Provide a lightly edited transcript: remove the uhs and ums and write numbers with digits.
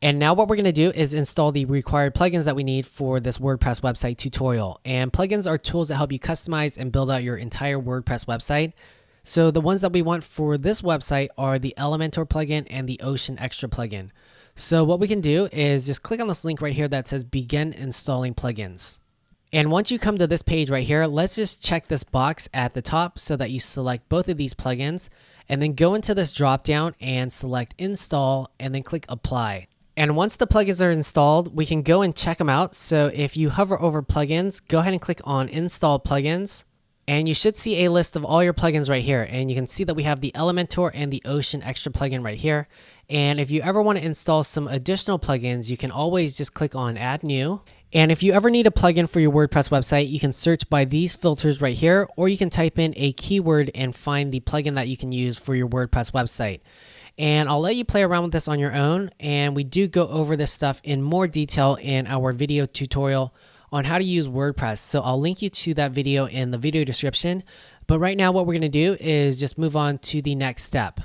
And now what we're going to do is install the required plugins that we need for this WordPress website tutorial. And plugins are tools that help you customize and build out your entire WordPress website. So the ones that we want for this website are the Elementor plugin and the Ocean Extra plugin. So what we can do is just click on this link right here that says begin installing plugins. And once you come to this page right here, let's just check this box at the top so that you select both of these plugins, and then go into this drop down and select install and then click apply. And once the plugins are installed, we can go and check them out. So if you hover over plugins, go ahead and click on install plugins. And you should see a list of all your plugins right here. And you can see that we have the Elementor and the Ocean Extra plugin right here. And if you ever want to install some additional plugins, you can always just click on Add New. And if you ever need a plugin for your WordPress website, you can search by these filters right here, or you can type in a keyword and find the plugin that you can use for your WordPress website. And I'll let you play around with this on your own. And we do go over this stuff in more detail in our video tutorial on how to use WordPress. So I'll link you to that video in the video description. But right now what we're going to do is just move on to the next step.